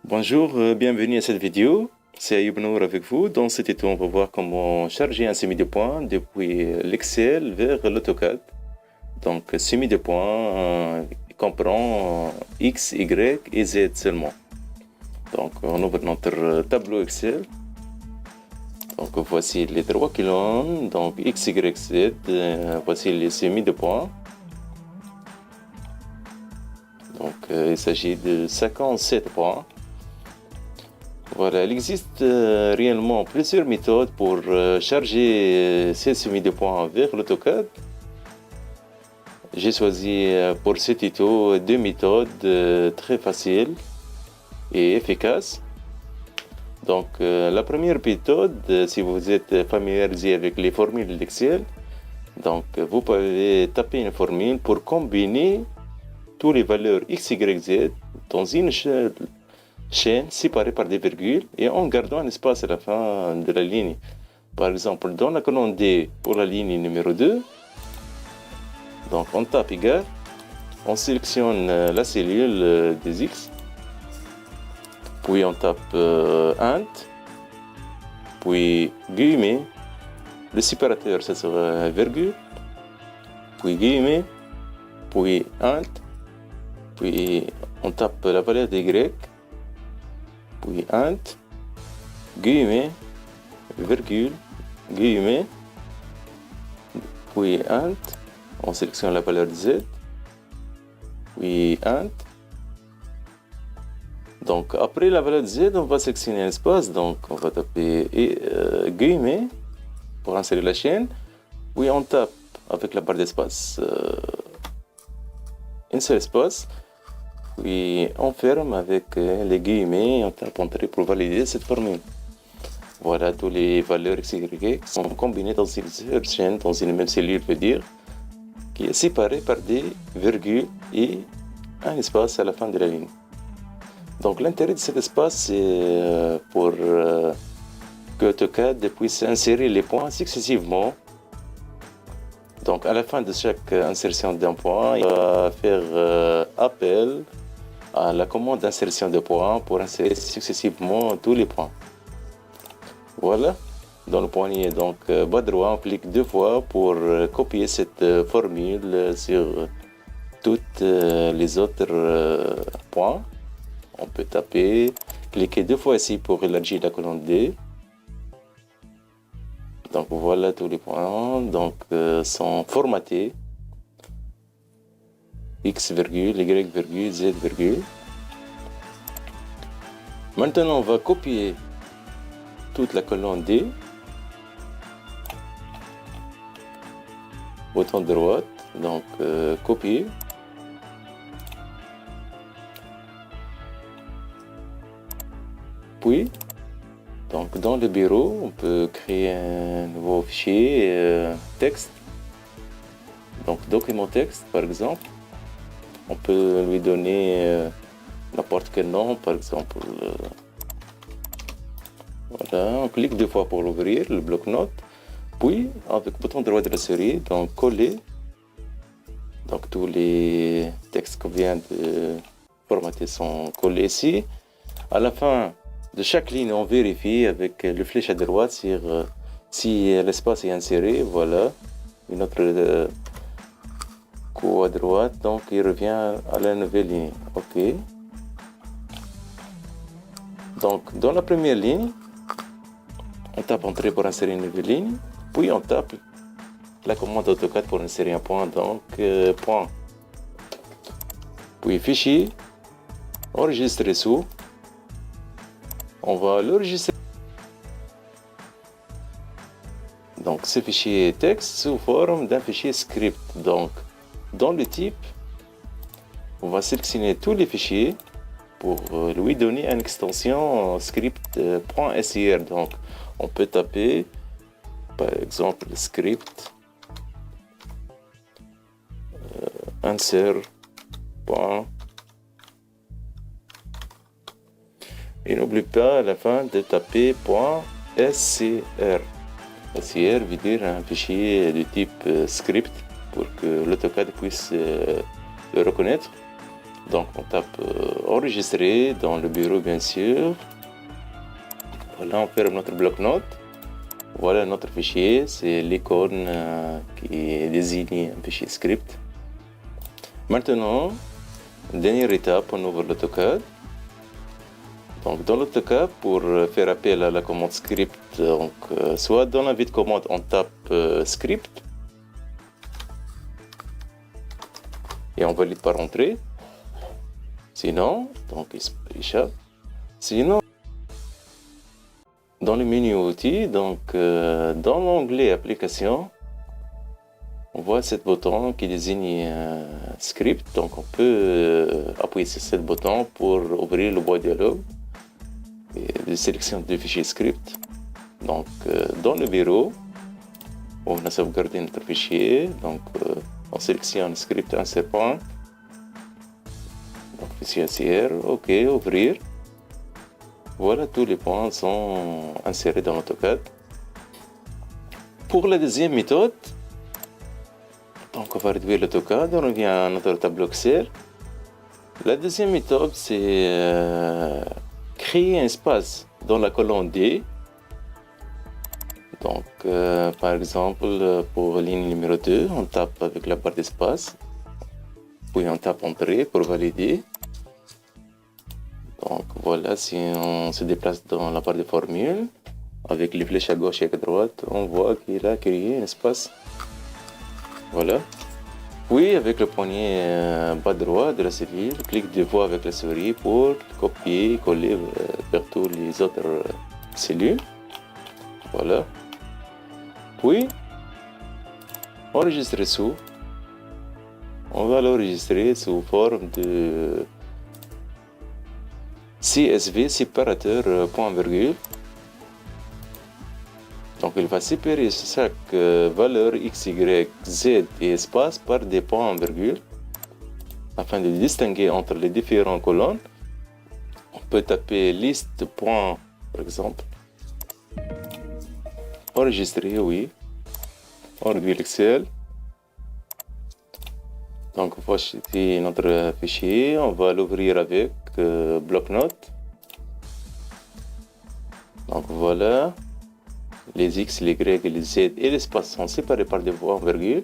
Bonjour, bienvenue à cette vidéo. C'est Ayoub Nour avec vous. Dans cette vidéo, on va voir comment charger un semi de points depuis l'Excel vers l'AutoCAD. Donc, semi de points comprend X, Y et Z seulement. Donc, on ouvre notre tableau Excel. Donc, voici les trois colonnes. Donc, X, Y, Z. Voici les semis de points. Donc, il s'agit de 57 points. Voilà, il existe réellement plusieurs méthodes pour charger ces semis de points vers l'AutoCAD. J'ai choisi pour ce tuto deux méthodes très faciles et efficaces. Donc, la première méthode, si vous êtes familiarisé avec les formules d'Excel, donc vous pouvez taper une formule pour combiner toutes les valeurs X, Y, Z dans une chaîne séparée par des virgules et en gardant un espace à la fin de la ligne. Par exemple, dans la colonne D pour la ligne numéro 2, donc on tape égal, on sélectionne la cellule des X, puis on tape int, puis guillemets, le séparateur ça sera virgule, puis guillemets, puis int, puis on tape la valeur de Y, puis int, guillemets, virgule, guillemets, puis int, on sélectionne la valeur de Z, puis int. Donc après la valeur de Z, on va sélectionner un espace, donc on va taper guillemets pour insérer la chaîne, puis on tape avec la barre d'espace un seul espace, puis on ferme avec les guillemets et on tape Entrée pour valider cette formule. Voilà, toutes les valeurs X, Y sont combinées dans une seule chaîne, dans une même cellule, veut dire, qui est séparée par des virgules et un espace à la fin de la ligne. Donc l'intérêt de cet espace, c'est pour que AutoCAD puisse insérer les points successivement. Donc à la fin de chaque insertion d'un point, il va faire appel à la commande d'insertion de points pour insérer successivement tous les points. Voilà, dans le poignet donc bas droit, on clique deux fois pour copier cette formule sur toutes les autres points. On peut taper, cliquer deux fois ici pour élargir la colonne D. Donc voilà, tous les points donc, sont formatés. X virgule, Y virgule, Z virgule. Maintenant, on va copier toute la colonne D. Bouton droit, donc copier. Puis, donc dans le bureau, on peut créer un nouveau fichier texte. Donc document texte par exemple. On peut lui donner n'importe quel nom, par exemple. Voilà, on clique deux fois pour l'ouvrir, le bloc-notes. Puis, avec le bouton droit de la souris, donc coller. Donc tous les textes qu'on vient de formater sont collés ici. À la fin de chaque ligne, on vérifie avec le flèche à droite si l'espace est inséré. Voilà, une autre coup à droite, donc il revient à la nouvelle ligne. OK. Donc, dans la première ligne, on tape Entrée pour insérer une nouvelle ligne, puis on tape la commande AutoCAD pour insérer un point, donc point. Puis Fichier, enregistrer sous. On va l'enregistrer. Donc, ce fichier texte sous forme d'un fichier script. Donc, dans le type, on va sélectionner tous les fichiers pour lui donner une extension script.sir. Donc, on peut taper, par exemple, script insert. Et n'oublie pas à la fin de taper .scr. SCR veut dire un fichier de type script pour que l'AutoCAD puisse le reconnaître. Donc on tape enregistrer dans le bureau bien sûr. Voilà, on ferme notre bloc-notes. Voilà notre fichier, c'est l'icône qui désigne un fichier script. Maintenant, dernière étape, on ouvre l'AutoCAD. Donc dans l'AutoCAD, pour faire appel à la commande script, donc, soit dans l'invite commande, on tape script et on valide par entrée. Sinon, donc il échappe. Sinon, dans le menu outils, donc dans l'onglet application, on voit ce bouton qui désigne script. Donc on peut appuyer sur ce bouton pour ouvrir le boîte dialogue de sélection du fichier script. Donc dans le bureau, on a sauvegardé notre fichier. Donc on sélectionne script insert point. Donc fichier ACR, OK, ouvrir. Voilà, tous les points sont insérés dans l'AutoCAD. Pour la deuxième méthode, donc on va réduire l'AutoCAD, on revient à notre tableau Excel. La deuxième méthode, c'est créer un espace dans la colonne D. Donc par exemple, pour ligne numéro 2, on tape avec la barre d'espace, puis on tape Entrée pour valider. Donc voilà, si on se déplace dans la barre de formule, avec les flèches à gauche et à droite, on voit qu'il a créé un espace. Voilà. Puis avec le poignet bas droit de la cellule, clique deux fois avec la souris pour copier, coller vers tous les autres cellules. Voilà. Puis, enregistrer sous. On va l'enregistrer sous forme de CSV, séparateur point virgule. Donc il va séparer chaque valeur x, y, z et espace par des points virgule afin de distinguer entre les différentes colonnes. On peut taper liste de points par exemple. Enregistrer, oui. On réduit l'Excel. Donc voici notre fichier. On va l'ouvrir avec bloc-notes. Donc voilà. Les X, les Y, les Z et l'espace sont séparés par des points virgule.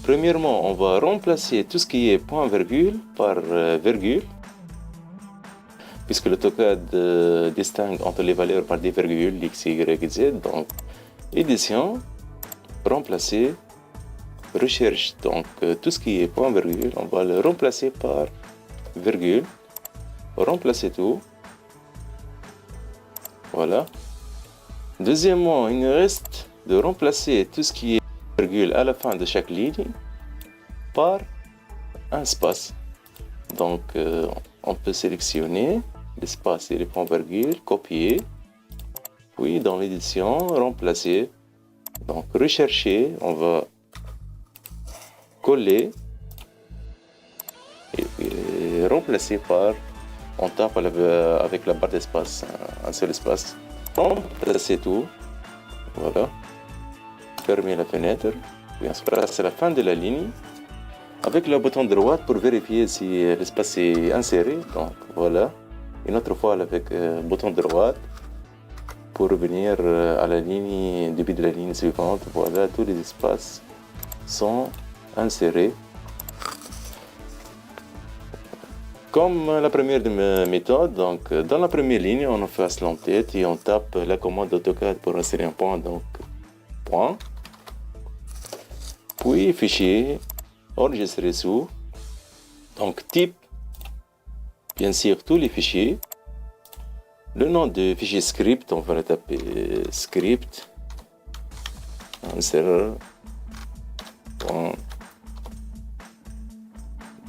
Premièrement, on va remplacer tout ce qui est point virgule par virgule, puisque l'AutoCAD distingue entre les valeurs par des virgules, X, Y et Z. Donc, édition, remplacer, recherche. Donc, tout ce qui est point virgule, on va le remplacer par virgule, remplacer tout. Voilà. Deuxièmement, il nous reste de remplacer tout ce qui est virgule à la fin de chaque ligne par un espace. Donc, on peut sélectionner l'espace et les points virgule, copier, puis dans l'édition, remplacer. Donc, rechercher, on va coller et remplacer par, on tape avec la barre d'espace, un seul espace. Remplacer tout, voilà, fermer la fenêtre, bien sûr, c'est la fin de la ligne, avec le bouton droit pour vérifier si l'espace est inséré, donc voilà, une autre fois avec le bouton droit pour revenir à la ligne, début de la ligne suivante, voilà, tous les espaces sont insérés. Comme la première méthode, donc dans la première ligne, on efface l'entête et on tape la commande AutoCAD pour insérer un point, donc point. Puis fichier, enregistrer sous, donc type, bien sûr tous les fichiers. Le nom de fichier script, on va le taper script, insert, point,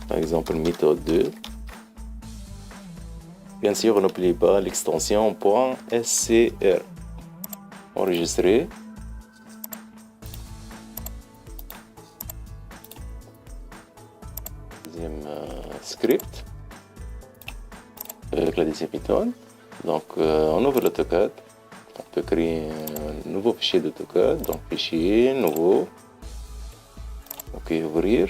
par exemple méthode 2. Bien sûr, on n'oublie pas l'extension .scr. Enregistrer. Deuxième script avec la deuxième méthode. Donc, on ouvre l'AutoCAD. On peut créer un nouveau fichier d'AutoCAD. Donc, fichier, nouveau. OK, ouvrir.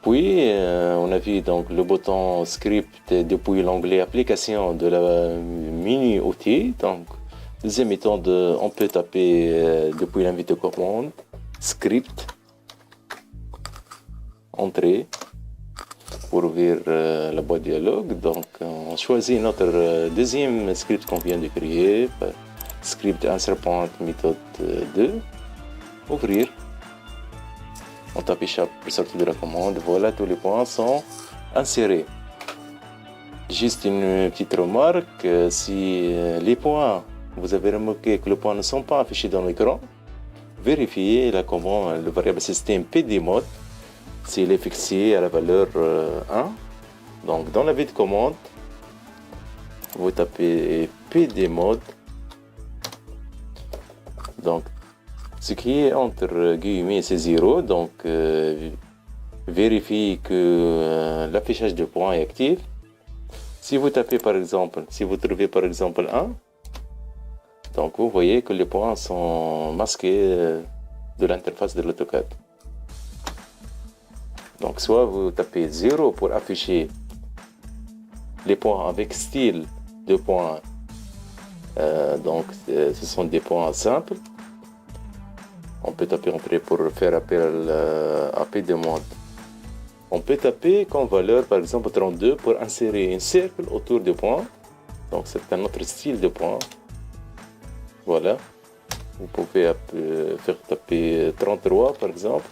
Puis, on a vu donc le bouton script depuis l'onglet application de la menu outil. Donc, deuxième méthode, on peut taper depuis l'invite commande, script, entrée, pour ouvrir la boîte dialogue. Donc, on choisit notre deuxième script qu'on vient de créer, script answer point méthode 2, ouvrir. On tape échappe pour sortir de la commande. Voilà, tous les points sont insérés. Juste une petite remarque, si les points, vous avez remarqué que les points ne sont pas affichés dans l'écran, vérifiez la commande, le variable système pdmode, s'il est fixé à la valeur 1. Donc dans la vie de commande, vous tapez pdmode. Donc ce qui est entre guillemets c'est 0, donc vérifiez que l'affichage de points est actif. Si vous tapez par exemple, si vous trouvez par exemple 1, donc vous voyez que les points sont masqués de l'interface de l'AutoCAD. Donc soit vous tapez 0 pour afficher les points avec style de points, donc ce sont des points simples. On peut taper entrée pour faire appel à pdmode. On peut taper comme valeur par exemple 32 pour insérer un cercle autour du point. Donc c'est un autre style de point. Voilà. Vous pouvez faire taper 33 par exemple.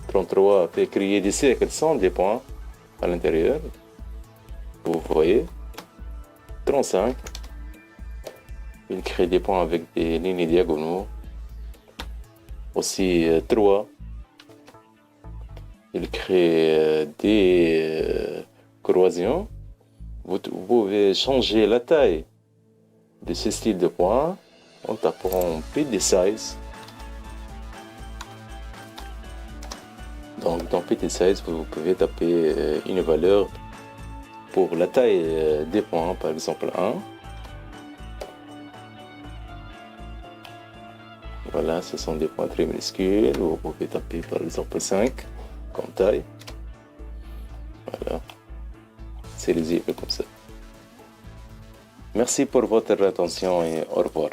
33 fait créer des cercles sans des points à l'intérieur. Vous voyez. 35. Il crée des points avec des lignes diagonaux. Aussi 3. Il crée des croisillons. Vous pouvez changer la taille de ce style de points en tapant PD Size. Donc dans PD Size, vous pouvez taper une valeur pour la taille des points, par exemple 1. Voilà, ce sont des points très minuscules. Vous pouvez taper par exemple 5 comme taille. Voilà, c'est lisible comme ça. Merci pour votre attention et au revoir.